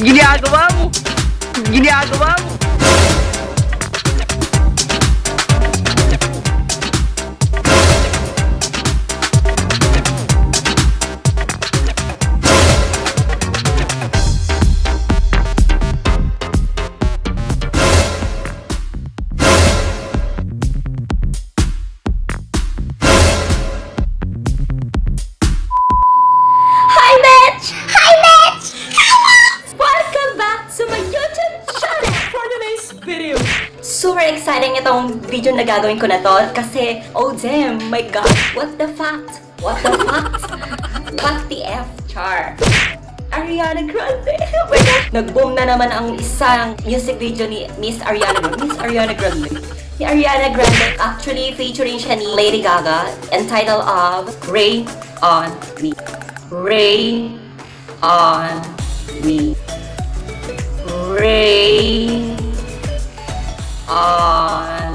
Ginagawa mo! Ginagawa mo! Super exciting itong video na gagawin ko na to kasi, oh damn, my god, what the fact? What the fact? What the F, char? Ariana Grande! Oh my god! Nag-boom na naman ang isang music video ni Miss Ariana Grande. Ni Ariana Grande, actually featuring siya ni Lady Gaga, entitled of Rain on Me. Rain on Me. Rain on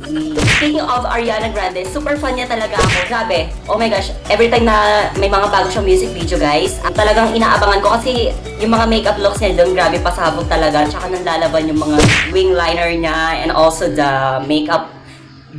me. Speaking of Ariana Grande, super fan niya talaga ako. Grabe. Oh my gosh. Every time na may mga bago siyang music video, guys, talagang inaabangan ko kasi yung mga makeup looks niya doon, grabe, pasabog talaga. Tsaka nalalaban yung mga wing liner niya and also the makeup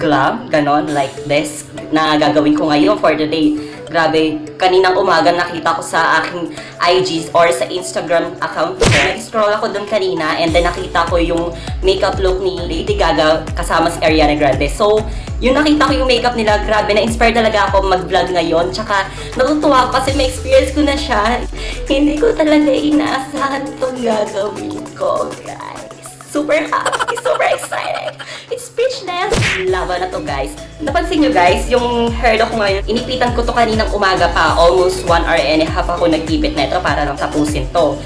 glam, ganon, like this, na gagawin ko ngayon for the day. Grabe, kaninang umaga nakita ko sa aking IG or sa Instagram account ko. Nag-scroll ako doon kanina and then nakita ko yung makeup look ni Lady Gaga kasama si Ariana Grande. So, yung nakita ko yung makeup nila, grabe, na-inspire talaga ako mag-vlog ngayon. Tsaka, natutuwa ako kasi ma-experience ko na siya. Hindi ko talaga inaasahan itong gagawin ko, guys. Super happy, super excited. It's speechless. Lava na to, guys. Napansin nyo, guys, yung hair look ko ngayon, inipitan ko to kaninang umaga pa. Almost 1 hour and a half ako nagtipit na ito para lang tapusin to.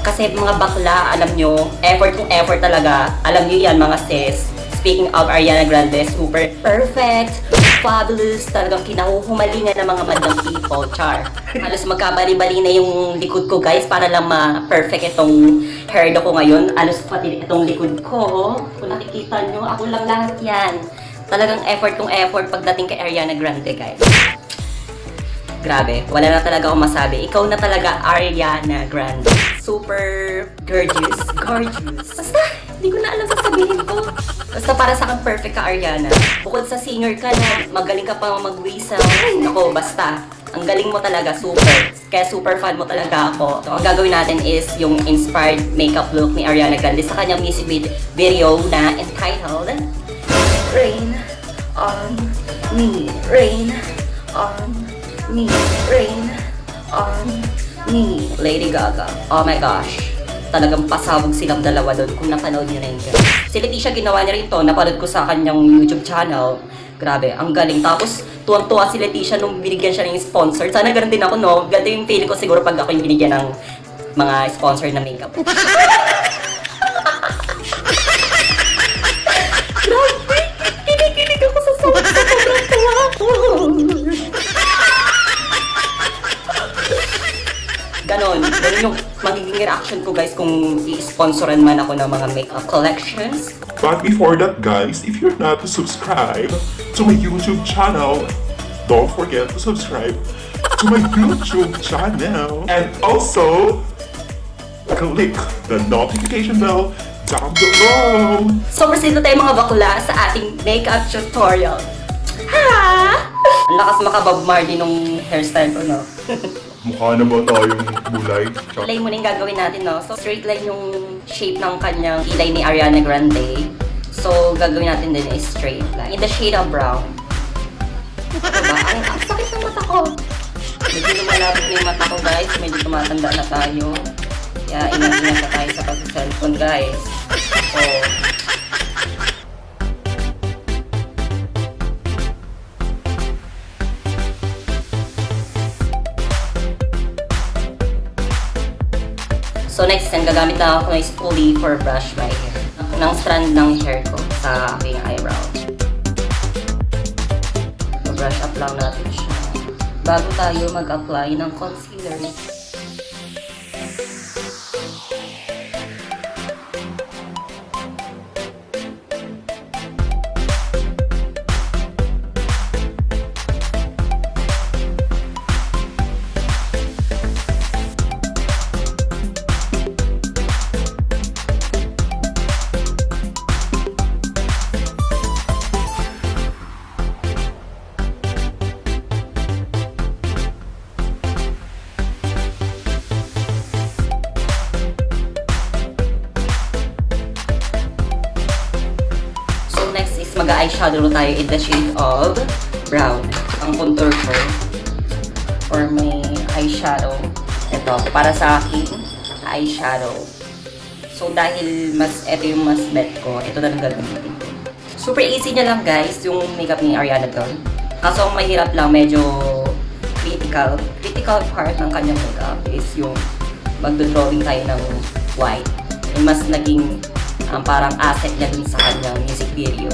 Kasi mga bakla, alam nyo, effort kung effort talaga. Alam nyo yan, mga sis. Speaking of Ariana Grande, super perfect, fabulous, talagang kinahuhumalingan ng mga madlang people, char. Halos magkabali-bali na yung likod ko, guys, para lang ma-perfect itong hair look ko ngayon. Halos pati itong likod ko, kung nakikita nyo, ako lang lahat yan. Talagang effort kung effort pagdating kay Ariana Grande, guys. Grabe, wala na talaga akong masabi. Ikaw na talaga, Ariana Grande. Super gorgeous. Gorgeous. Basta, hindi ko na alam sasabihin ko. Basta para sa akin, perfect ka, Ariana. Bukod sa singer ka na, magaling ka pa mag-whistle. Ay, nako, basta. Ang galing mo talaga, super. Kaya super fan mo talaga ako. So, ang gagawin natin is yung inspired makeup look ni Ariana Grande sa kanyang music video na entitled Rain on Me. Rain on Me. Rain on Me. Lady Gaga. Oh my gosh. Talagang pasabog silang dalawa doon kung napanood niyo na yun. Si Leticia, ginawa niya rin to. Napanood ko sa kanyang YouTube channel. Grabe, ang galing. Tapos, tuwang-tuwa si Leticia nung binigyan siya ng sponsor. Sana ganun din ako, no? Ganito yung feeling ko siguro pag ako yung binigyan ng mga sponsor na makeup. Grabe, kinikilig ako sa sobrang tuwa ko. Ganon yung magiging reaction ko, guys, kung i-sponsoran man ako ng mga makeup collections. But before that, guys, if you're not subscribed to my YouTube channel, don't forget to subscribe to my YouTube channel. And also, click the notification bell down below. So, proceed na tayo mga bakla sa ating makeup tutorial. Ha! Ang lakas maka-Bob Marley nung hairstyle ko, no? Mukha na ba tayong bulay? Kilay muna yung gagawin natin, no? So, straight line yung shape ng kanyang kilay ni Ariana Grande. So, gagawin natin din is straight line. In the shade of brown. Diba? Ang sakit ng mata ko. Medyo lumalapit na yung mata ko, guys. Medyo tumatanda na tayo. Kaya, ingat-ingat na tayo sa pag-cellphone, guys. So, So next, gagamit na ako ng spoolie for brush my hair. Ng strand ng hair ko sa aking eyebrow. So brush up lang natin siya. Bago tayo mag-apply ng concealer. magkakadro tayo in the shade of brown. Ang contour ko for my eyeshadow. Ito, para sa aking eyeshadow. So, dahil ito yung mas bet ko, ito na lang gagamitin ko. Super easy niya lang guys, yung makeup ni Ariana Grande. Kaso ang mahirap lang, medyo critical part ng kanyang makeup is yung magdodrawing tayo ng white. Yung mas naging parang asset niya dun sa kanyang music video.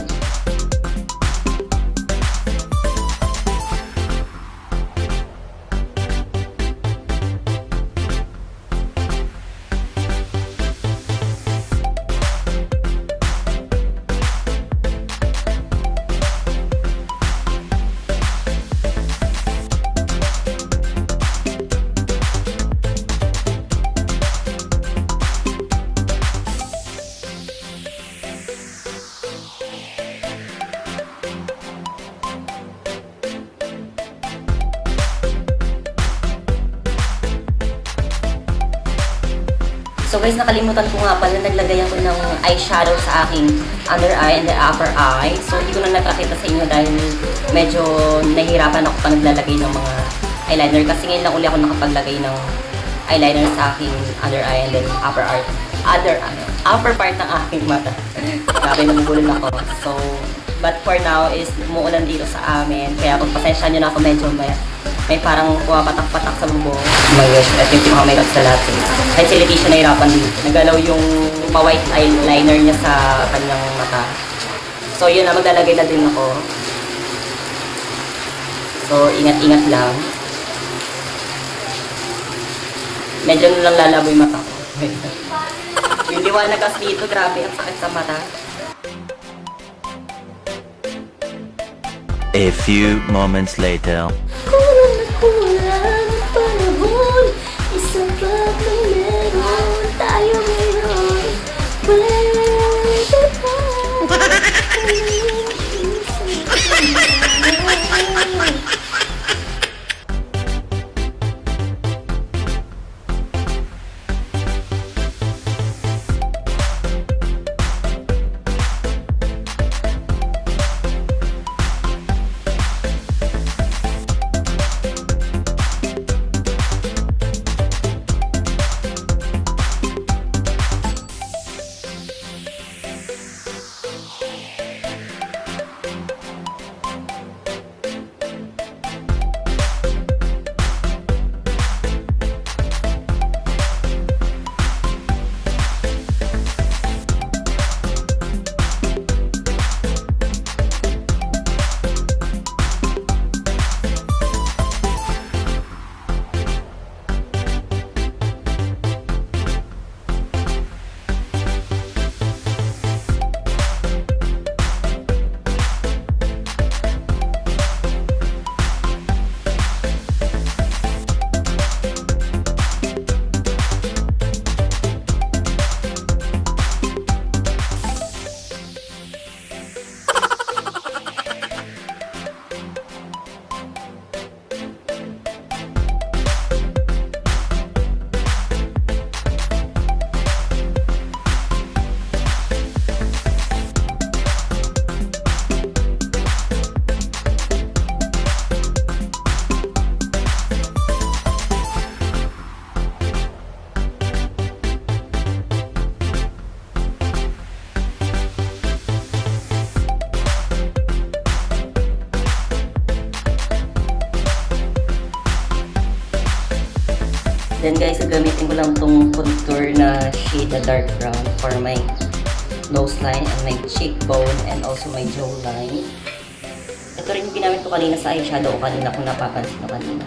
So guys, nakalimutan ko nga pala, naglagay ako ng eyeshadow sa aking under eye and the upper eye. So hindi ko na nakakita sa inyo dahil medyo nahihirapan ako pa naglalagay ng mga eyeliner. Kasi ngayon lang uli ako nakapaglagay ng eyeliner sa aking under eye and then upper part ng aking mata. Grabe, namugulol ako. So, but for now is umuulan dito sa amin. Kaya kung pasensya nyo na ako, medyo may parang pumapatak-patak sa bubong. Oh my gosh, ito yung mga makeup sa lahat. Kahit si Leticia nahirapan dito. Nagalaw yung pa-white eyeliner niya sa kanyang mata. So yun na, maglalagay na din ako. So ingat-ingat lang. Medyo na lang lalabo yung mata ko. Yung liwanag kasi dito, grabe, ang sakit sa mata. A few moments later. Kulang ang panahon, isa pa may meron, tayo meron. Pwede pa. Then guys, gagamitin ko lang itong contour na shade na dark brown for my nose line and my cheekbone and also my jawline. Ito rin yung ginamit ko kanina sa eyeshadow ko kanina kung napapansin ko kanina.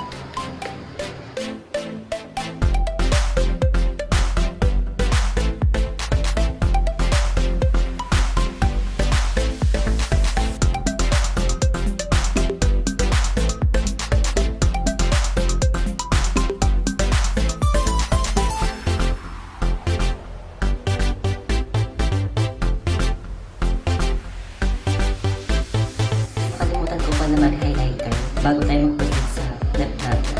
Na mag-highlighter bago tayo mag-proceed sa lip natin.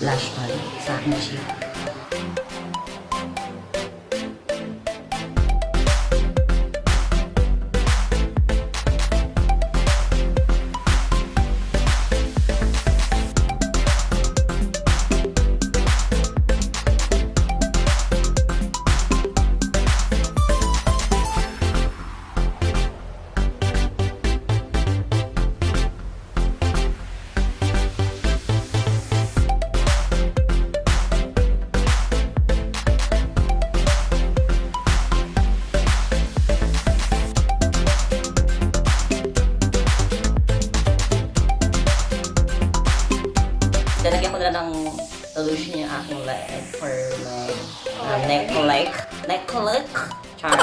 blush pad sa aking cheek. Lalagyan ko na ng solution yung aking leg for my neck look. Char.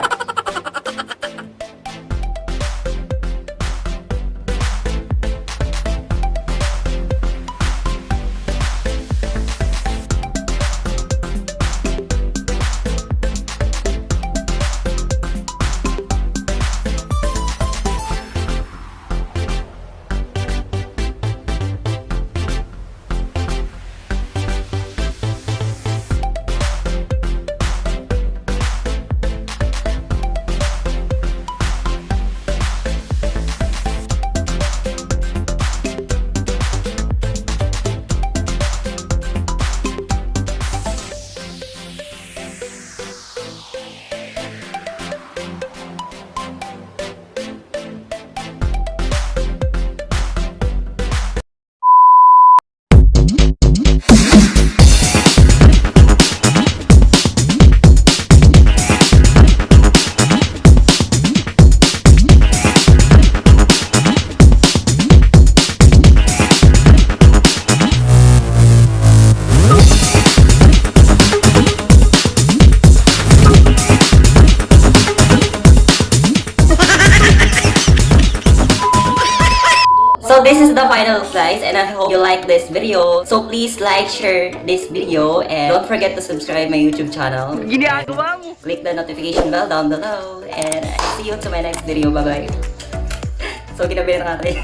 So this is the final look, guys, and I hope you like this video. So please like, share this video, and don't forget to subscribe my YouTube channel. Ginagawa mo. Click the notification bell down below, and see you to my next video. Bye-bye. So ginabi na natin.